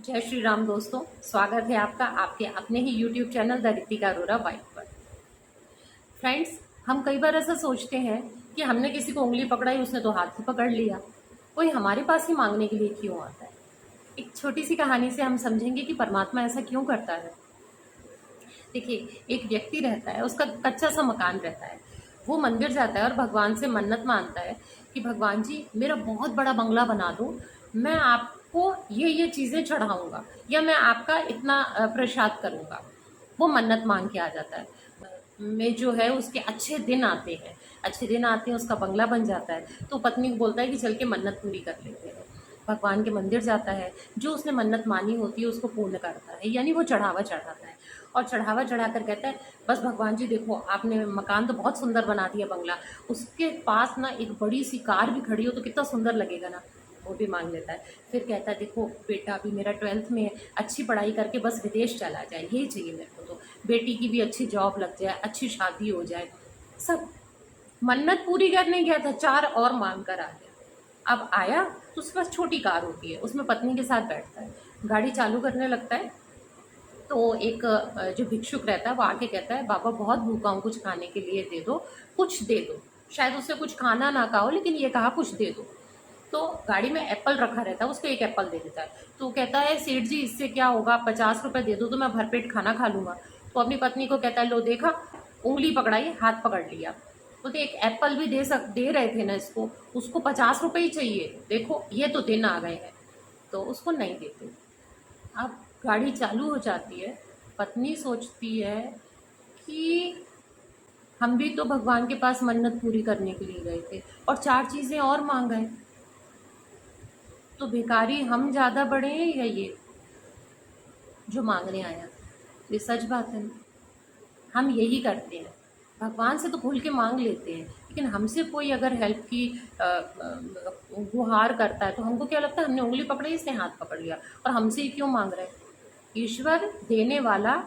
जय श्री राम दोस्तों, स्वागत है आपका आपके अपने ही YouTube channel the Ritika Arora wife पर। फ्रेंड्स, हम कई बार ऐसा सोचते हैं कि हमने किसी को उंगली पकड़ाई, उसने तो हाथ ही पकड़ लिया, कोई हमारे पास ही मांगने के लिए क्यों आता है। एक छोटी सी कहानी से हम समझेंगे कि परमात्मा ऐसा क्यों करता है। देखिए, एक व्यक्ति रहता है, उसका कच्चा सा मकान रहता है। वो मंदिर जाता है और भगवान से मन्नत मांगता है कि भगवान जी, मेरा बहुत बड़ा बंगला बना दो, मैं आपको ये चीज़ें चढ़ाऊंगा या मैं आपका इतना प्रसाद करूंगा। वो मन्नत मांग के आ जाता है। में जो है उसके अच्छे दिन आते हैं, उसका बंगला बन जाता है। तो पत्नी को बोलता है कि चल के मन्नत पूरी कर लेते हैं। भगवान के मंदिर जाता है, जो उसने मन्नत मानी होती है उसको पूर्ण करता है, यानी वो चढ़ावा चढ़ाता है। और चढ़ावा चढ़ाकर कहता है, बस भगवान जी देखो, आपने मकान तो बहुत सुंदर बना दिया, बंगला, उसके पास ना एक बड़ी सी कार भी खड़ी हो तो कितना सुंदर लगेगा ना। वो भी मांग लेता है। फिर कहता है, देखो बेटा, अभी मेरा 12th में है, अच्छी पढ़ाई करके बस विदेश चला जाए, यही चाहिए मेरे को। तो बेटी की भी अच्छी जॉब लग जाए, अच्छी शादी हो जाए। सब मन्नत पूरी करने गया था, 4 और मांग कर आ गया। अब आया तो उसके पास छोटी कार होती है, उसमें पत्नी के साथ बैठता है, गाड़ी चालू करने लगता है। तो एक जो भिक्षुक रहता है वो आके कहता है, बाबा बहुत भूखा हूँ, कुछ खाने के लिए दे दो, कुछ दे दो। शायद उससे कुछ खाना ना कहा हो, लेकिन ये कहा कुछ दे दो। तो गाड़ी में एप्पल रखा रहता है, उसको एक एप्पल दे देता है। तो कहता है, सेठ जी इससे क्या होगा, 50 रुपये दे दो तो मैं भरपेट खाना खा लूँगा। तो अपनी पत्नी को कहता है, लो देखा, उंगली पकड़ाई, हाथ पकड़ लिया। बोलते एक एप्पल भी दे रहे थे ना इसको, उसको 50 रुपये ही चाहिए, देखो ये तो दिन आ गए हैं। तो उसको नहीं देते। अब गाड़ी चालू हो जाती है। पत्नी सोचती है कि हम भी तो भगवान के पास मन्नत पूरी करने के लिए गए थे और 4 चीज़ें और मांग गए, तो भिखारी हम ज़्यादा बड़े हैं या ये जो मांगने आया। ये सच बात है ना। हम यही करते हैं, भगवान से तो खुल के मांग लेते हैं, लेकिन हमसे कोई अगर हेल्प की गुहार करता है तो हमको क्या लगता है, हमने उंगली पकड़ी, इसने हाथ पकड़ लिया, और हमसे ही क्यों मांग रहे हैं। ईश्वर देने वाला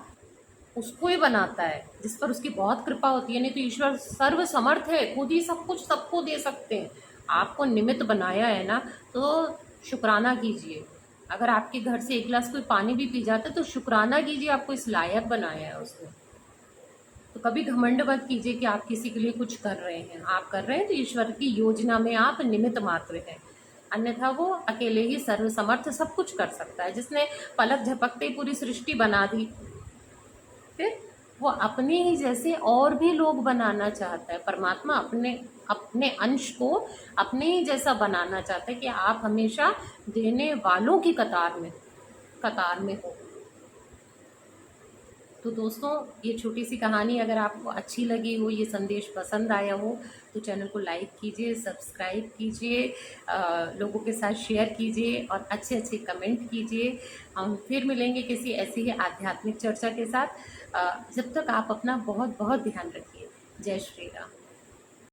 उसको ही बनाता है जिस पर उसकी बहुत कृपा होती है, नहीं तो ईश्वर सर्व समर्थ है, खुद ही सब कुछ सबको दे सकते हैं। आपको निमित्त बनाया है ना, तो शुक्राना कीजिए। अगर आपके घर से एक गिलास कोई पानी भी पी जाता है तो शुक्राना कीजिए, आपको इस लायक बनाया है उसने। तो कभी घमंड मत कीजिए कि आप किसी के लिए कुछ कर रहे हैं। आप कर रहे हैं तो ईश्वर की योजना में आप निमित्त मात्र हैं, अन्यथा वो अकेले ही सर्वसमर्थ सब कुछ कर सकता है। जिसने पलक झपकते ही पूरी सृष्टि बना दी, फिर वो अपने ही जैसे और भी लोग बनाना चाहता है। परमात्मा अपने अपने अंश को अपने ही जैसा बनाना चाहता है कि आप हमेशा देने वालों की कतार में हो। तो दोस्तों, ये छोटी सी कहानी अगर आपको अच्छी लगी हो, ये संदेश पसंद आया हो, तो चैनल को लाइक कीजिए, सब्सक्राइब कीजिए, लोगों के साथ शेयर कीजिए और अच्छे अच्छे कमेंट कीजिए। हम फिर मिलेंगे किसी ऐसी ही आध्यात्मिक चर्चा के साथ। जब तक आप अपना बहुत बहुत ध्यान रखिए। जय श्री राम।